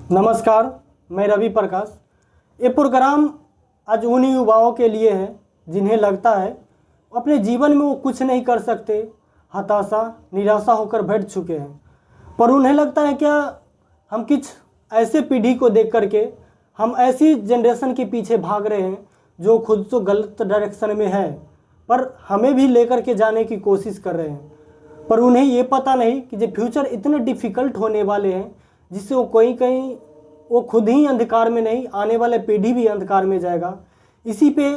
नमस्कार, मैं रवि प्रकाश। ये प्रोग्राम आज उन युवाओं के लिए है जिन्हें लगता है अपने जीवन में वो कुछ नहीं कर सकते, हताशा निराशा होकर बैठ चुके हैं। पर उन्हें लगता है क्या हम कुछ ऐसे पीढ़ी को देख करके हम ऐसी जनरेशन के पीछे भाग रहे हैं जो खुद तो गलत डायरेक्शन में है, पर हमें भी लेकर के जाने की कोशिश कर रहे हैं। पर उन्हें ये पता नहीं कि जो फ्यूचर इतने डिफ़िकल्ट होने वाले हैं जिससे वो कहीं वो खुद ही अंधकार में नहीं, आने वाले पीढ़ी भी अंधकार में जाएगा। इसी पे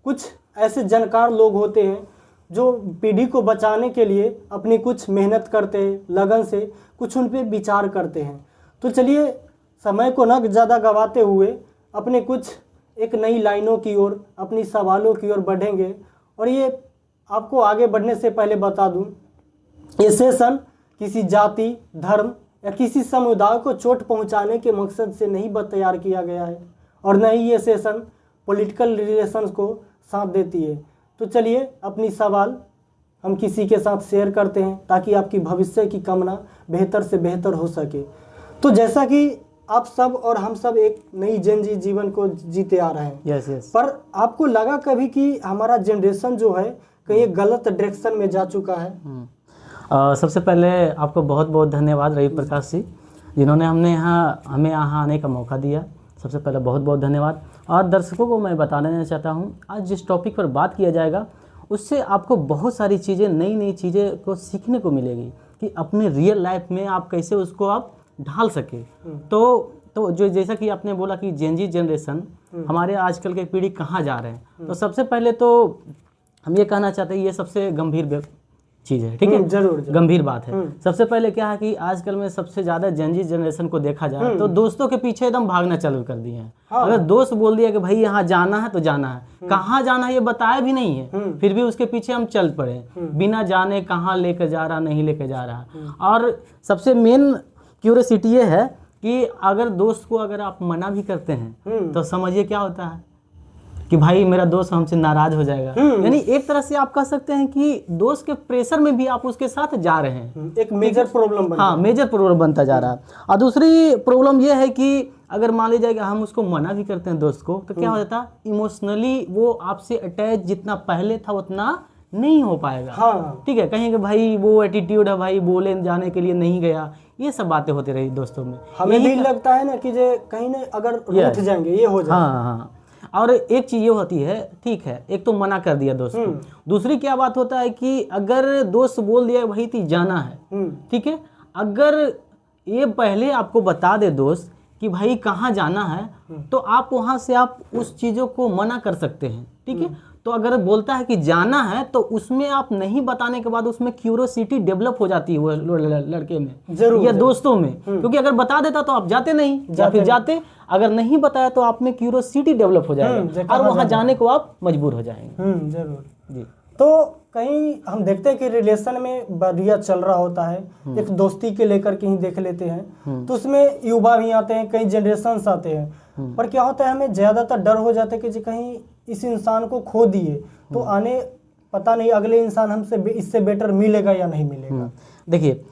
कुछ ऐसे जानकार लोग होते हैं जो पीढ़ी को बचाने के लिए अपनी कुछ मेहनत करते हैं, लगन से कुछ उन पे विचार करते हैं। तो चलिए समय को न ज़्यादा गवाते हुए अपने कुछ एक नई लाइनों की ओर, अपनी सवालों की ओर बढ़ेंगे। और ये आपको आगे बढ़ने से पहले बता दूं, ये सेशन किसी जाति, धर्म या किसी समुदाय को चोट पहुंचाने के मकसद से नहीं तैयार किया गया है, और न ही ये सेशन पॉलिटिकल रिलेशंस को साथ देती है। तो चलिए अपनी सवाल हम किसी के साथ शेयर करते हैं ताकि आपकी भविष्य की कामना बेहतर से बेहतर हो सके। तो जैसा कि आप सब और हम सब एक नई जीवन को जीते आ रहे हैं, यस। पर आपको लगा कभी कि हमारा जनरेशन जो है कहीं गलत डायरेक्शन में जा चुका है? सबसे पहले आपको बहुत बहुत धन्यवाद रवि प्रकाश जी, जिन्होंने हमें यहाँ आने का मौका दिया। सबसे पहले बहुत बहुत धन्यवाद। और दर्शकों को मैं बता देना चाहता हूँ, आज जिस टॉपिक पर बात किया जाएगा उससे आपको बहुत सारी चीज़ें, नई चीज़ें को सीखने को मिलेगी कि अपने रियल लाइफ में आप कैसे उसको आप ढाल सके। तो जो जैसा कि आपने बोला कि जेनजी जनरेशन हमारे आजकल के पीढ़ी कहाँ जा रहे हैं, तो सबसे पहले तो हम ये कहना चाहते हैं ये सबसे गंभीर चीज़ है, ठीक है? जरूर। गंभीर बात है। सबसे पहले क्या है कि आजकल में सबसे ज़्यादा जेनजी जनरेशन को देखा जाए तो दोस्तों के पीछे एकदम भागना चालू कर दिए हैं। अगर दोस्त बोल दिया कि भाई यहाँ जाना है तो जाना है, कहाँ जाना है ये बताया भी नहीं है, फिर भी उसके पीछे हम चल पड़े बिना जाने कहाँ लेकर जा रहा, नहीं लेकर जा रहा। और सबसे मेन क्यूरियोसिटी ये है कि अगर दोस्त को अगर आप मना भी करते हैं तो समझिए क्या होता है कि भाई मेरा दोस्त हमसे नाराज हो जाएगा। यानी एक तरह से आप कह सकते हैं कि दोस्त के प्रेशर में भी आप उसके साथ जा रहे हैं। एक मेजर प्रॉब्लम मेजर प्रॉब्लम बनता जा रहा है। और दूसरी प्रॉब्लम यह है कि अगर मान लीजिए कि हम उसको मना भी करते हैं दोस्त को, तो क्या हो जाता है, इमोशनली वो आपसे अटैच जितना पहले था उतना नहीं हो पाएगा। ठीक है, कहीं कि भाई वो एटीट्यूड है, भाई बोले जाने के लिए नहीं गया, ये सब बातें होती रही दोस्तों में। हमें भी लगता है ना कि कहीं ना अगर रूठ जाएंगे ये हो जाए। हाँ। और एक चीज़ ये होती है, ठीक है, एक तो मना कर दिया दोस्त को, दूसरी क्या बात होता है कि अगर दोस्त बोल दिया भाई ती जाना है, ठीक है, अगर ये पहले आपको बता दे दोस्त कि भाई कहाँ जाना है, तो आप वहाँ से आप उस चीज़ों को मना कर सकते हैं, ठीक है। तो अगर बोलता है कि जाना है तो उसमें आप नहीं बताने के बाद उसमें क्यूरियोसिटी डेवलप हो जाती है वो लड़के में या दोस्तों में, क्योंकि अगर बता देता तो आप जाते नहीं या फिर जाते, अगर नहीं बताया तो आप में क्यूरियोसिटी डेवलप हो जाएगा और वहां जाने को आप मजबूर हो जाएंगे। जरूर जी। तो कहीं हम देखते हैं कि रिलेशन में बढ़िया चल रहा होता है, एक दोस्ती के लेकर कहीं देख लेते हैं तो उसमें युवा भी आते हैं, कई जनरेशन आते हैं, पर क्या होता है हमें ज्यादातर डर हो जाता है कि कहीं इस इंसान को खो दिए तो आने पता नहीं अगले इंसान हमसे इससे बेटर मिलेगा या नहीं मिलेगा। देखिए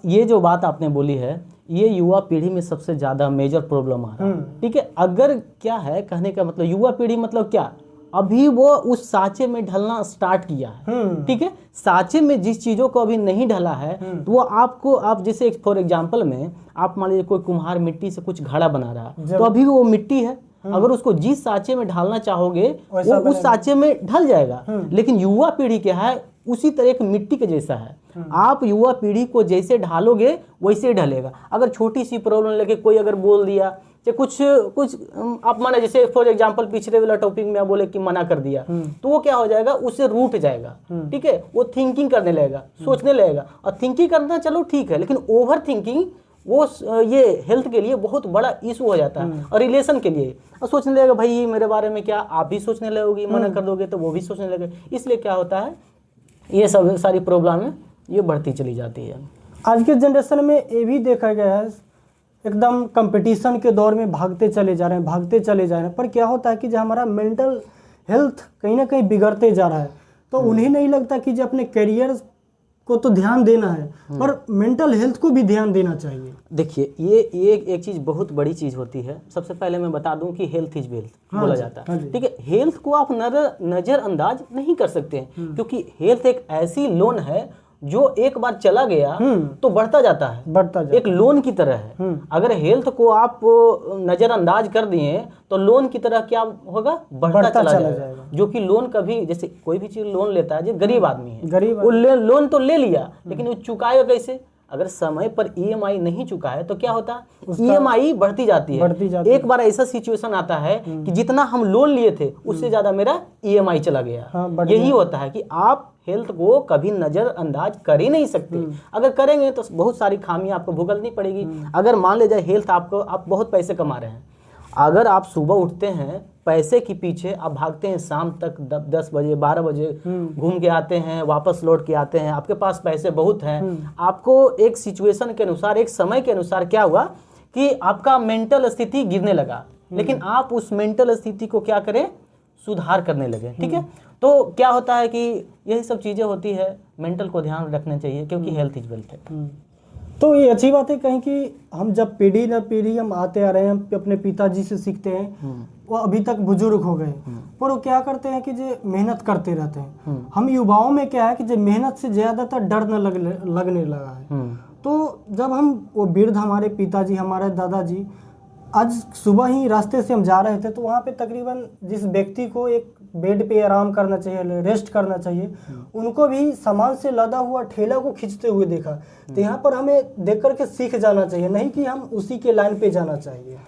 ये जो बात आपने बोली है ये युवा पीढ़ी में सबसे ज़्यादा मेजर प्रॉब्लम आ रहा है, ठीक है। अगर क्या है कहने का मतलब युवा पीढ़ी मतलब क्या, अभी वो उस सांचे में ढलना स्टार्ट किया है, ठीक है। सांचे में जिस चीज़ों को अभी नहीं ढला है तो वो आप जैसे फॉर एग्जांपल में आप मान लीजिए कोई कुम्हार मिट्टी से कुछ घड़ा बना रहा है तो अभी वो मिट्टी है, अगर उसको जिस सांचे में ढालना चाहोगे वो उस सांचे में ढल जाएगा। लेकिन युवा पीढ़ी क्या है उसी तरह एक मिट्टी के जैसा है, आप युवा पीढ़ी को जैसे ढालोगे वैसे ढलेगा। अगर छोटी सी प्रॉब्लम लेके कोई अगर बोल दिया कि कुछ आप माना जैसे फॉर एग्जांपल पिछले वाला टॉपिक में आप बोले कि मना कर दिया तो वो क्या हो जाएगा, उससे रूठ जाएगा, ठीक है। वो थिंकिंग करने लगेगा, सोचने लगेगा, और थिंकिंग करना चलो ठीक है, लेकिन ओवर थिंकिंग वो ये हेल्थ के लिए बहुत बड़ा इशू हो जाता है और रिलेशन के लिए। और सोचने लगेगा भाई मेरे बारे में क्या, आप भी सोचने लगोगी, मना कर दोगे तो वो भी सोचने लगे, इसलिए क्या होता है ये सब सारी प्रॉब्लम ये बढ़ती चली जाती है। आज के जनरेशन में ये भी देखा गया है एकदम कंपटीशन के दौर में भागते चले जा रहे हैं, पर क्या होता है कि जो हमारा मेंटल हेल्थ कहीं ना कहीं बिगड़ते जा रहा है, तो उन्हें नहीं लगता कि जो अपने करियर को तो ध्यान देना है, पर मेंटल हेल्थ को भी ध्यान देना चाहिए। देखिए ये एक चीज़ बहुत बड़ी चीज़ होती है। सबसे पहले मैं बता दूं कि हेल्थ इज वेल्थ बोला जाता है, ठीक है। हेल्थ को आप नज़रअंदाज नहीं कर सकते हैं, क्योंकि हेल्थ एक ऐसी लोन है जो एक बार चला गया तो बढ़ता जाता है, एक लोन की तरह है। अगर हेल्थ को आप नज़रअंदाज कर दिए तो लोन की तरह क्या होगा, बढ़ता चला जाएगा। जो कि लोन कभी, जैसे कोई भी चीज़ लोन लेता है, जो गरीब आदमी है वो लोन तो ले लिया, लेकिन वो चुकाएगा कैसे? अगर समय पर ईएमआई नहीं चुका है तो क्या होता है, ईएमआई बढ़ती जाती है। एक बार ऐसा सिचुएशन आता है कि जितना हम लोन लिए थे उससे ज्यादा मेरा ईएमआई चला गया। यही होता है कि आप हेल्थ को कभी नजरअंदाज कर ही नहीं सकते। अगर करेंगे तो बहुत सारी खामियां आपको भुगतनी पड़ेगी। अगर मान ले जाए हेल्थ आप बहुत पैसे कमा रहे हैं, अगर आप सुबह उठते हैं पैसे के पीछे, आप भागते हैं शाम तक 10 बजे 12 बजे घूम के आते हैं, वापस लौट के आते हैं, आपके पास पैसे बहुत हैं, आपको एक सिचुएशन के अनुसार, एक समय के अनुसार क्या हुआ कि आपका मेंटल स्थिति गिरने लगा, लेकिन आप उस मेंटल स्थिति को क्या करें, सुधार करने लगे, ठीक है। तो क्या होता है कि यही सब चीज़ें होती है, मेंटल को ध्यान रखना चाहिए, क्योंकि हेल्थ इज वेल्थ है। तो ये अच्छी बात है कहीं कि हम जब पीढ़ी न पीढ़ी हम आते आ रहे हैं, हम अपने पिताजी से सीखते हैं, वो अभी तक बुजुर्ग हो गए, पर वो क्या करते हैं कि जो मेहनत करते रहते हैं। हम युवाओं में क्या है कि जो मेहनत से ज़्यादातर डर न लगने लगा है। तो जब हम वो वृद्ध, हमारे पिताजी, हमारे दादाजी, आज सुबह ही रास्ते से हम जा रहे थे तो वहाँ पे तकरीबन जिस व्यक्ति को एक बेड पे आराम करना चाहिए, रेस्ट करना चाहिए, उनको भी सामान से लदा हुआ ठेला को खींचते हुए देखा। तो यहाँ पर हमें देख करके सीख जाना चाहिए, नहीं कि हम उसी के लाइन पे जाना चाहिए।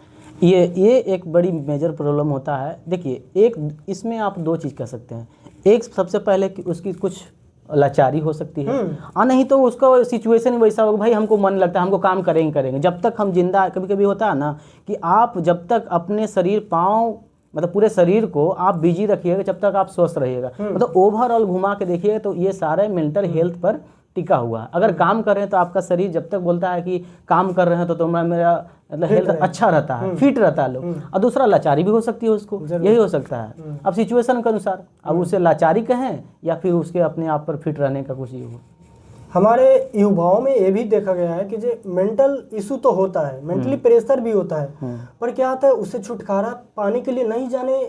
ये एक बड़ी मेजर प्रॉब्लम होता है। देखिए, एक इसमें आप दो चीज़ कर सकते हैं। एक, सबसे पहले कि उसकी कुछ लाचारी हो सकती है, और नहीं तो उसका सिचुएशन वैसा होगा, भाई हमको मन लगता है, हमको काम करेंगे। जब तक हम जिंदा, कभी कभी होता है ना कि आप जब तक अपने शरीर, पाँव, मतलब पूरे शरीर को आप बिजी रखिएगा, जब तक आप स्वस्थ रहिएगा। मतलब ओवरऑल घुमा के देखिएगा तो ये सारे मेंटल हेल्थ पर टिका हुआ है। अगर काम कर रहे हैं तो आपका शरीर जब तक बोलता है कि काम कर रहे हैं तो मेरा मतलब हेल्थ अच्छा रहता है, फिट रहता है लोग। और दूसरा, लाचारी भी हो सकती है उसको, यही हो सकता है। अब सिचुएशन के अनुसार अब उसे लाचारी कहें या फिर उसके अपने आप पर फिट रहने का कुछ ये हो। हमारे युवाओं में ये भी देखा गया है कि जो मेंटल इशू तो होता है, मेंटली प्रेशर भी होता है, पर क्या होता है उससे छुटकारा पाने के लिए नहीं जाने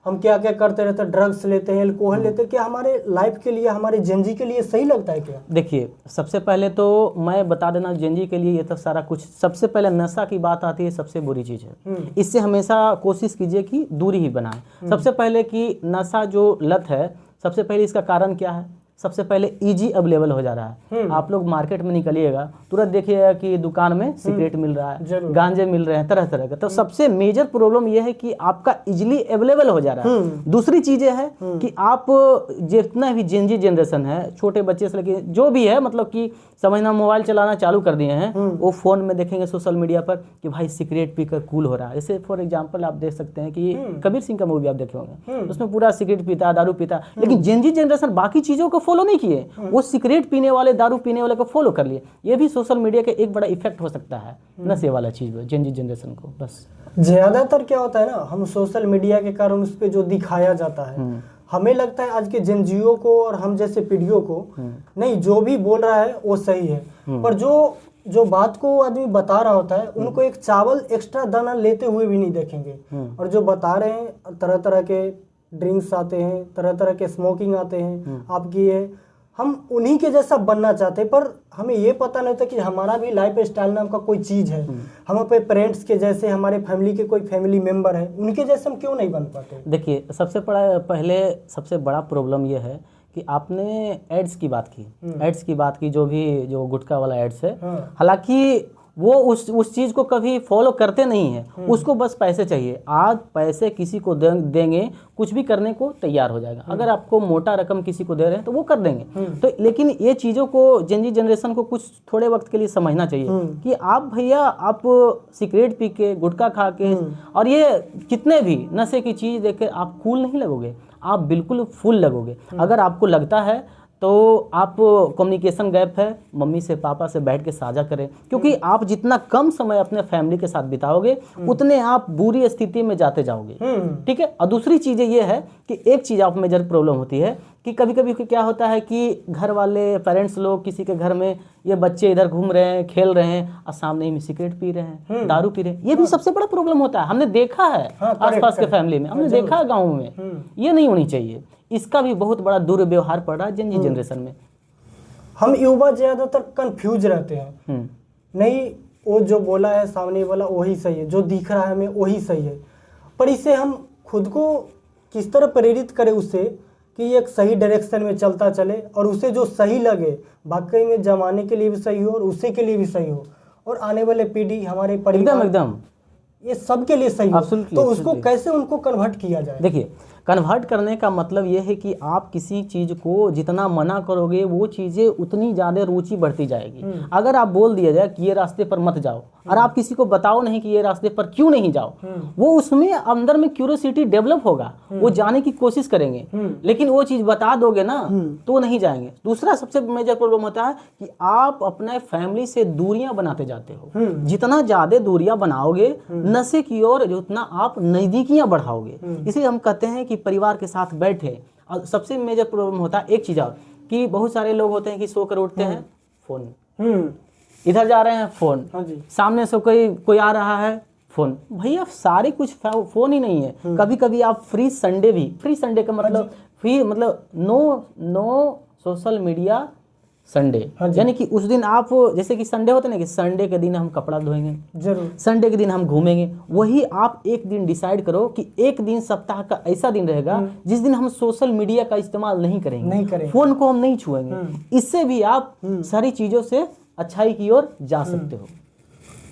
हम क्या क्या करते रहते हैं, ड्रग्स लेते हैं, अल्कोहल लेते हैं। क्या हमारे लाइफ के लिए, हमारे जेनजी के लिए सही लगता है क्या? देखिए, सबसे पहले तो मैं बता देना, जेनजी के लिए ये तो सारा कुछ, सबसे पहले नशा की बात आती है, सबसे बुरी चीज़ है। इससे हमेशा कोशिश कीजिए कि दूरी ही बनाएं। सबसे पहले कि नशा जो लत है, सबसे पहले इसका कारण क्या है? सबसे पहले इजी अवेलेबल हो जा रहा है। आप लोग मार्केट में निकलिएगा, तुरंत देखिएगा कि दुकान में सिगरेट मिल रहा है, गांजे मिल रहे हैं, तरह तरह का। तो सबसे मेजर प्रॉब्लम यह है कि आपका इजीली अवेलेबल हो जा रहा है। दूसरी चीजें है कि आप जितना भी जेनजी जनरेशन है, छोटे बच्चे से लेके जो भी है, मतलब कि समझना, मोबाइल चलाना चालू कर दिए हैं, वो फोन में देखेंगे सोशल मीडिया पर कि भाई सिगरेट पीकर कूल हो रहा है। जैसे फॉर एग्जांपल आप देख सकते हैं कि कबीर सिंह का मूवी आप देखे होंगे, उसमें पूरा सिगरेट पीता, दारू पीता, लेकिन जेनजी जनरेशन बाकी चीजों को फॉलो नहीं किए, वो सिगरेट पीने वाले, दारू पीने वाले को फॉलो कर लिए। ये भी सोशल मीडिया का एक बड़ा इफेक्ट हो सकता है नशे वाला चीज में जेनजी जनरेशन को। बस ज्यादातर क्या होता है ना, हम सोशल मीडिया के कारण उस पर जो दिखाया जाता है, हमें लगता है आज के जेनजियो को और हम जैसे पीढ़ियों को, नहीं, जो भी बोल रहा है वो सही है, पर जो बात को आदमी बता रहा होता है, उनको एक चावल एक्स्ट्रा दाना लेते हुए भी नहीं देखेंगे। और जो बता रहे हैं, तरह तरह के ड्रिंक्स आते हैं, तरह तरह के स्मोकिंग आते हैं, आपकी है, हम उन्हीं के जैसा बनना चाहते हैं, पर हमें ये पता नहीं था कि हमारा भी लाइफ स्टाइल नाम का कोई चीज़ है। हम अपने पेरेंट्स के जैसे, हमारे फैमिली के कोई फैमिली मेंबर है, उनके जैसे हम क्यों नहीं बन पाते? देखिए, सबसे बड़ा प्रॉब्लम ये है कि आपने एड्स की बात की, जो गुटखा वाला एड्स है, हालांकि वो उस चीज़ को कभी फॉलो करते नहीं है, उसको बस पैसे चाहिए। आज पैसे किसी को देंगे, कुछ भी करने को तैयार हो जाएगा। अगर आपको मोटा रकम किसी को दे रहे हैं तो वो कर देंगे। तो लेकिन ये चीज़ों को जेनजी जनरेशन को कुछ थोड़े वक्त के लिए समझना चाहिए कि आप भैया, आप सिगरेट पी के, गुटखा खा के और ये कितने भी नशे की चीज़ देख के आप कूल नहीं लगोगे, आप बिल्कुल फुल लगोगे। अगर आपको लगता है तो आप कम्युनिकेशन गैप है, मम्मी से पापा से बैठ के साझा करें, क्योंकि आप जितना कम समय अपने फैमिली के साथ बिताओगे उतने आप बुरी स्थिति में जाते जाओगे। ठीक है। और दूसरी चीज़ ये है कि एक चीज़ आप मेजर प्रॉब्लम होती है कि कभी कभी क्या होता है कि घर वाले पेरेंट्स लोग किसी के घर में ये बच्चे इधर घूम रहे हैं, खेल रहे हैं और सामने में सिगरेट पी रहे हैं, दारू पी रहे हैं। ये भी सबसे बड़ा प्रॉब्लम होता है, हमने देखा है आसपास के फैमिली में, हमने देखा है गाँव में। ये नहीं होनी चाहिए, इसका भी बहुत बड़ा दुर्व्यवहार पड़ रहा है जनजी जनरेशन में। हम युवा ज़्यादातर कंफ्यूज रहते हैं, नहीं वो जो बोला है सामने वाला वही सही है, जो दिख रहा है हमें वही सही है, पर इसे हम खुद को किस तरह प्रेरित करें उससे कि ये एक सही डायरेक्शन में चलता चले और उसे जो सही लगे वाकई में जमाने के लिए भी सही हो और उसी के लिए भी सही हो और आने वाले पीढ़ी, हमारे परिवार, एकदम ये सबके लिए सही हो। Absolutely, तो उसको कैसे उनको कन्वर्ट किया जाए? देखिए, कन्वर्ट करने का मतलब ये है कि आप किसी चीज़ को जितना मना करोगे वो चीज़ें उतनी ज़्यादा रुचि बढ़ती जाएगी। अगर आप बोल दिया जाए कि ये रास्ते पर मत जाओ और आप किसी को बताओ नहीं कि ये रास्ते पर क्यों नहीं जाओ, वो उसमें अंदर में क्यूरियोसिटी डेवलप होगा, वो जाने की कोशिश करेंगे। लेकिन वो चीज़ बता दोगे ना तो नहीं जाएंगे। दूसरा सबसे मेजर प्रॉब्लम होता है कि आप अपने फैमिली से दूरियां बनाते जाते हो। जितना ज़्यादा दूरियां बनाओगे नशे की ओर उतना आप नज़दीकियां बढ़ाओगे। इसलिए हम कहते हैं कि परिवार के साथ बैठे। और सबसे मेजर प्रॉब्लम होता है एक चीज़ और कि बहुत सारे लोग होते हैं कि सो कर उठते हैं, फोन, इधर जा रहे हैं फोन, सामने से कोई आ रहा है फोन। भैया सारे कुछ फोन ही नहीं है। कभी कभी आप फ्री संडे का मतलब नो सोशल मीडिया संडे, यानी कि उस दिन आप जैसे कि संडे होता है ना कि संडे के दिन हम कपड़ा धोएंगे, जरूर संडे के दिन हम घूमेंगे। वही आप एक दिन डिसाइड करो कि एक दिन सप्ताह का ऐसा दिन रहेगा जिस दिन हम सोशल मीडिया का इस्तेमाल नहीं करेंगे, फोन को हम नहीं छुएंगे। इससे भी आप सारी चीजों से अच्छाई की ओर जा सकते हो।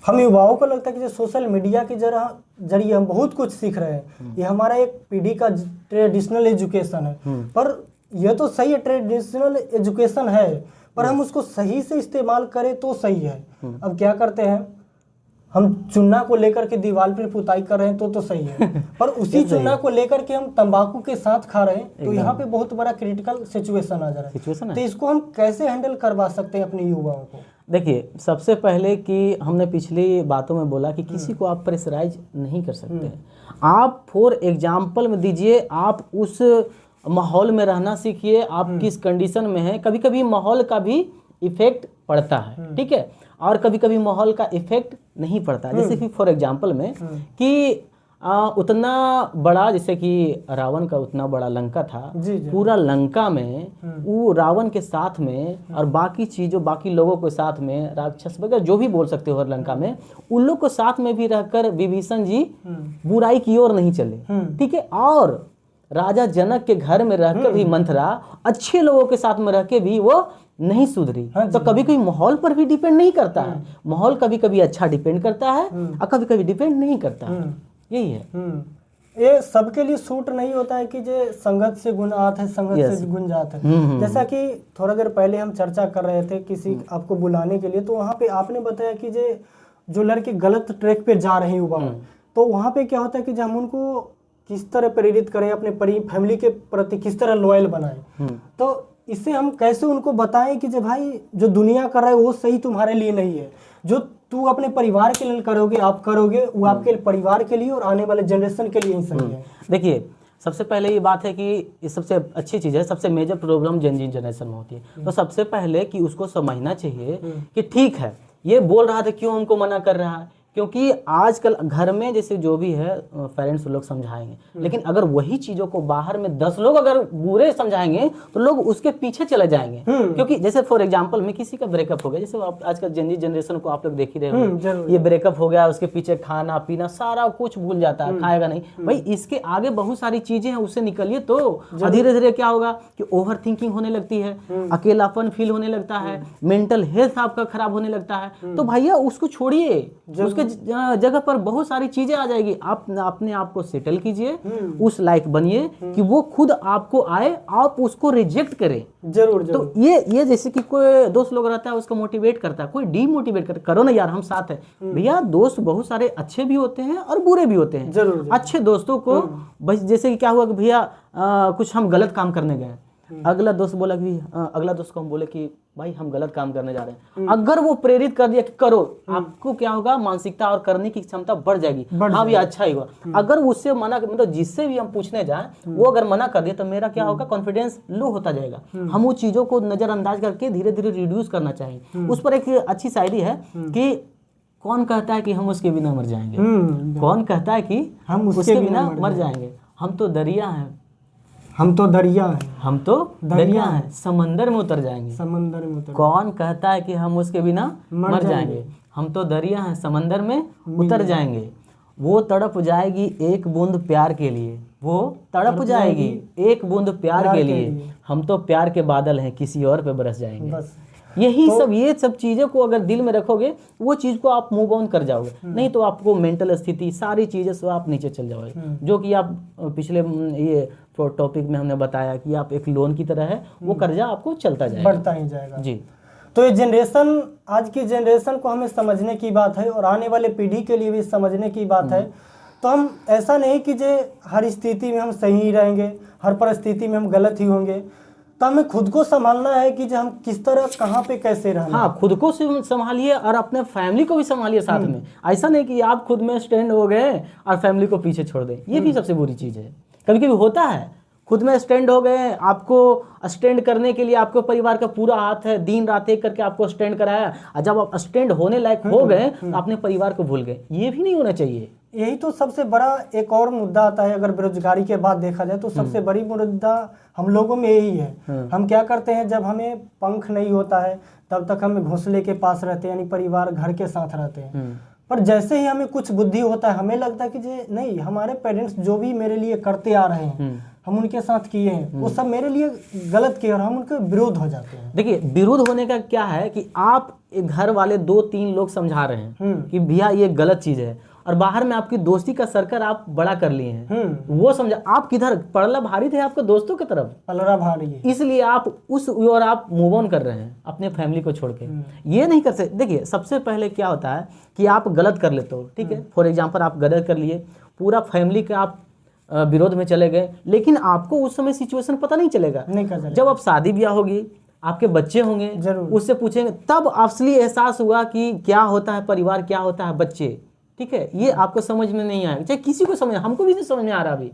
हम युवाओं को लगता है कि जो सोशल मीडिया के जरिए हम बहुत कुछ सीख रहे हैं, ये हमारा एक पीढ़ी का ट्रेडिशनल एजुकेशन है। पर यह तो सही है, ट्रेडिशनल एजुकेशन है, पर हम उसको सही से इस्तेमाल करें तो सही है। अब क्या करते हैं, हम चुन्ना को लेकर के दीवार पर पुताई कर रहे हैं तो सही है, पर उसी चुन्ना को लेकर के हम तंबाकू के साथ खा रहे हैं, तो यहाँ पे बहुत बड़ा क्रिटिकल सिचुएशन आ जा रहा है। तो इसको हम कैसे हैंडल करवा सकते हैं अपने युवाओं को? देखिए, सबसे पहले कि हमने पिछली बातों में बोला कि किसी को आप प्रेशराइज नहीं कर सकते। आप फॉर एग्जाम्पल में दीजिए, आप उस माहौल में रहना सीखिए, आप किस कंडीशन में हैं। कभी कभी माहौल का भी इफेक्ट पड़ता है, ठीक है, और कभी कभी माहौल का इफेक्ट नहीं पड़ता। जैसे कि फॉर एग्जाम्पल में कि उतना बड़ा, जैसे कि रावण का उतना बड़ा लंका था, पूरा लंका में वो रावण के साथ में और बाकी लोगों के साथ में, राक्षस वगैरह जो भी बोल सकते हो लंका में, उन लोग को साथ में भी रहकर विभीषण जी बुराई की ओर नहीं चले, ठीक है। और राजा जनक के घर में रहकर भी मंथरा अच्छे लोगों के साथ में रह के भी वो नहीं सुधरी। तो कभी कभी माहौल पर भी डिपेंड नहीं करता है, माहौल कभी कभी अच्छा डिपेंड करता है और कभी कभी डिपेंड नहीं करता है। यही है, ये सबके लिए सूट नहीं होता है कि जे संगत से गुण आत है, संगत से गुण जात है। जैसा कि थोड़ा देर पहले हम चर्चा कर रहे थे किसी आपको बुलाने के लिए, तो वहाँ पे आपने बताया कि जो लड़के गलत ट्रैक पे जा रहे हैं युवा, तो वहाँ पे क्या होता है कि जब हम उनको किस तरह प्रेरित करें, अपने फैमिली के प्रति किस तरह लॉयल बनाएं, तो इससे हम कैसे उनको बताएं कि जो भाई जो दुनिया कर रहा है वो सही तुम्हारे लिए नहीं है, जो तू अपने परिवार के लिए आप करोगे वो आपके परिवार के लिए और आने वाले जनरेशन के लिए ही सही है। देखिए, सबसे पहले ये बात है कि ये सबसे अच्छी चीज़ है, सबसे मेजर प्रॉब्लम जनरेशन में होती है। तो सबसे पहले कि उसको समझना चाहिए कि ठीक है, ये बोल रहा था क्यों हमको मना कर रहा है, क्योंकि आजकल घर में जैसे जो भी है पेरेंट्स लोग समझाएंगे, लेकिन अगर वही चीज़ों को बाहर में 10 लोग अगर बुरे समझाएंगे तो लोग उसके पीछे चले जाएंगे। क्योंकि जैसे फॉर एग्जांपल में किसी का ब्रेकअप हो गया, जैसे आजकल जनरेशन को आप लोग देख ही रहे हो, ये ब्रेकअप हो गया, उसके पीछे खाना पीना सारा कुछ भूल जाता है, खाएगा नहीं। भाई इसके आगे बहुत सारी चीजें हैं, उससे निकलिए तो धीरे धीरे क्या होगा कि ओवर थिंकिंग होने लगती है, अकेलापन फील होने लगता है, मेंटल हेल्थ आपका खराब होने लगता है। तो भैया उसको छोड़िए, उसके जगह पर बहुत सारी चीजें आ जाएगी। आप अपने आप को सेटल कीजिए, उस लायक बनिए कि वो खुद आपको आए, आप उसको रिजेक्ट करें। जरूर। तो ये जैसे कि कोई दोस्त लोग रहता है उसको मोटिवेट करता है, कोई डीमोटिवेट करता है, करो ना यार हम साथ है। भैया दोस्त बहुत सारे अच्छे भी होते हैं और बुरे भी होते हैं। जरूर। अच्छे दोस्तों को बस जैसे कि क्या हुआ कि भैया कुछ हम गलत काम करने गए अगला दोस्त बोला कि अगला दोस्त को हम बोले कि भाई हम गलत काम करने जा रहे हैं, अगर वो प्रेरित कर दिया कि करो, आपको क्या होगा, मानसिकता और करने की क्षमता बढ़ जाएगी, हाँ भी अच्छा ही हुआ। अगर उससे मना, मतलब जिससे भी हम पूछने जाए वो अगर मना कर दिया तो मेरा क्या होगा, कॉन्फिडेंस लो होता जाएगा। हम वो चीजों को नजरअंदाज करके धीरे धीरे रिड्यूस करना चाहिए। उस पर एक अच्छी शायरी है कि कौन कहता है कि हम उसके बिना मर जाएंगे, कौन कहता है कि हम उसके बिना मर जाएंगे, हम तो दरिया हैं, हम तो दरिया हैं, हम तो दरिया हैं, समंदर में उतर जाएंगे, समंदर में उतर। कौन कहता है कि हम उसके बिना मर जाएंगे, हम तो दरिया हैं, समंदर में उतर जाएंगे। वो तड़प जाएगी एक बूंद प्यार के लिए, वो तड़प जाएगी एक बूंद प्यार के लिए, हम तो प्यार के बादल हैं, किसी और पे बरस जाएंगे। बस यही सब, ये सब चीज़ों को अगर दिल में रखोगे वो चीज़ को आप मूव ऑन कर जाओगे, नहीं तो आपको मेंटल स्थिति सारी चीज़ें से आप नीचे चल जाओगे। जो कि आप पिछले ये टॉपिक में हमने बताया कि आप एक लोन की तरह है, वो कर्जा आपको चलता जाएगा, बढ़ता ही जाएगा जी। तो ये जनरेशन, आज की जनरेशन को हमें समझने की बात है और आने वाले पीढ़ी के लिए भी समझने की बात है। तो हम ऐसा नहीं कि जे हर स्थिति में हम सही ही रहेंगे, हर परिस्थिति में हम गलत ही होंगे। तो हमें खुद को संभालना है कि हम किस तरह, कहाँ पे, कैसे रहना। हाँ, खुद को संभालिए और अपने फैमिली को भी संभालिए साथ में। ऐसा नहीं कि आप खुद में स्टैंड हो गए और फैमिली को पीछे छोड़ दें, ये भी सबसे बुरी चीज़ है। कभी कभी होता है, खुद में स्टैंड हो गए, आपको स्टैंड करने के लिए आपको परिवार का पूरा हाथ है, दिन रात एक करके आपको स्टैंड कराया, और जब आप स्टैंड होने लायक हो गए तो अपने परिवार को भूल गए। ये भी नहीं होना चाहिए। यही तो सबसे बड़ा एक और मुद्दा आता है, अगर बेरोजगारी के बाद देखा जाए तो सबसे बड़ी मुद्दा हम लोगों में यही है। हम क्या करते हैं, जब हमें पंख नहीं होता है तब तक हम घोंसले के पास रहते हैं, यानी परिवार घर के साथ रहते हैं। पर जैसे ही हमें कुछ बुद्धि होता है, हमें लगता है कि जे नहीं, हमारे पेरेंट्स जो भी मेरे लिए करते आ रहे हैं, हम उनके साथ किए हैं, वो सब मेरे लिए गलत किए और हम उनके विरोध हो जाते हैं। देखिए, विरोध होने का क्या है कि आप घर वाले 2-3 लोग समझा रहे हैं कि भैया ये गलत चीज है, और बाहर में आपकी दोस्ती का सर्कल आप बड़ा कर लिए हैं, वो समझा, आप किधर पलड़ा भारी थे आपके दोस्तों की तरफ, पलड़ा भारी है, इसलिए आप उस और आप मूव ऑन कर रहे हैं अपने फैमिली को छोड़ के। ये नहीं कर सकते। देखिए, सबसे पहले क्या होता है कि आप गलत कर लेते हो, ठीक है, फॉर एग्जाम्पल आप गलत कर लिए, पूरा फैमिली का आप विरोध में चले गए, लेकिन आपको उस समय सिचुएशन पता नहीं चलेगा। जब आप शादी ब्याह होगी, आपके बच्चे होंगे, उससे पूछेंगे, तब असली एहसास हुआ कि क्या होता है परिवार, क्या होता है बच्चे, ठीक है। ये आपको समझ में नहीं आएगा, चाहे किसी को समझ, हमको भी नहीं समझ में आ रहा अभी।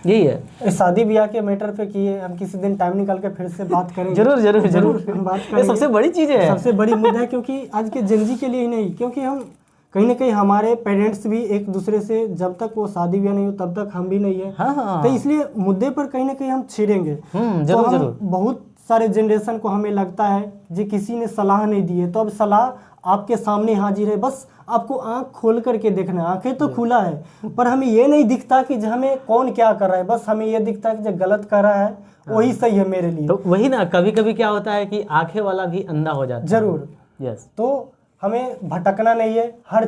यही है। शादी ब्याह के मैटर पे किए, हम किसी दिन टाइम निकाल के फिर से बात करेंगे। जरूर जरूर जरूर, हम बात करेंगे। सबसे बड़ी चीज है, सबसे बड़ी मुद्दा है, क्योंकि आज के जिंदगी के लिए ही नहीं, क्योंकि हम कहीं ना कहीं हमारे पेरेंट्स भी एक दूसरे से, जब तक वो शादी ब्याह नहीं हो तब तक हम भी नहीं है। हाँ। तो इसलिए मुद्दे पर कहीं ना कहीं हम छिड़ेंगे। जरूर तो जरूर। बहुत सारे जनरेशन को हमें लगता है जी किसी ने सलाह नहीं दी है, तो अब सलाह आपके सामने हाजिर है, बस आपको आंख खोल करके देखना है। आंखें तो खुला है, पर हमें ये नहीं दिखता कि हमें कौन क्या कर रहा है, बस हमें ये दिखता है कि जो गलत कर रहा है वही सही है मेरे लिए। तो वही ना, कभी कभी क्या होता है कि आंखें वाला भी अंधा हो जाता है। जरूर, यस। तो हमें भटकना नहीं है, हर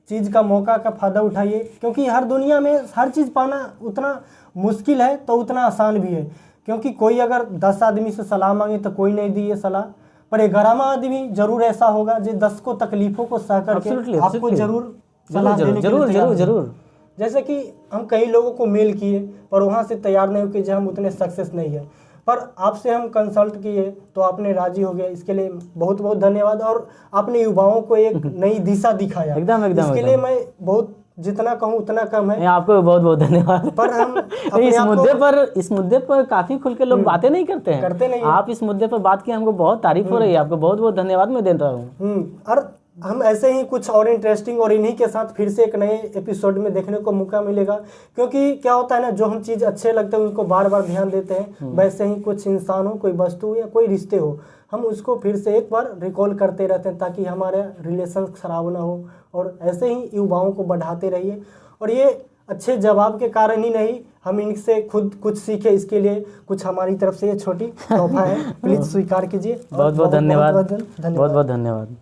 चीज़ का मौका का फ़ायदा उठाइए, क्योंकि हर दुनिया में हर चीज़ पाना उतना मुश्किल है तो उतना आसान भी है। क्योंकि कोई अगर 10 आदमी से सलाह मांगे तो कोई नहीं दी है सलाह, पर 11वां आदमी जरूर ऐसा होगा जो 10 को तकलीफों को सह करके आपको जरूर सलाह देने के लिए तैयार जरूर। जैसे कि हम कई लोगों को मेल किए पर वहाँ से तैयार नहीं हो कि हम उतने सक्सेस नहीं है, पर आपसे हम कंसल्ट किए तो आपने राजी हो गया, इसके लिए बहुत बहुत धन्यवाद। और आपने युवाओं को एक नई दिशा दिखाया, एकदम इसके लिए मैं बहुत, जितना कहूँ उतना कम है। आपको बहुत बहुत धन्यवाद। पर हम इस मुद्दे पर काफी खुल के लोग बातें नहीं करते हैं। आप इस मुद्दे पर बात की, हमको बहुत तारीफ हो रही है, आपको बहुत बहुत धन्यवाद मैं देता हूँ। और हम ऐसे ही कुछ और इंटरेस्टिंग और इन्हीं के साथ फिर से एक नए एपिसोड में देखने को मौका मिलेगा, क्योंकि क्या होता है ना, जो हम चीज़ अच्छे लगते हैं उनको बार बार ध्यान देते हैं, वैसे ही कुछ इंसान हो, कोई वस्तु या कोई रिश्ते हो, हम उसको फिर से एक बार रिकॉल करते रहते हैं ताकि हमारे रिलेशन खराब ना हो। और ऐसे ही युवाओं को बढ़ाते रहिए, और ये अच्छे जवाब के कारण ही नहीं, हम इनसे खुद कुछ सीखे, इसके लिए कुछ हमारी तरफ से ये छोटी तोहफा है, प्लीज़ स्वीकार कीजिए। बहुत बहुत धन्यवाद, बहुत बहुत धन्यवाद।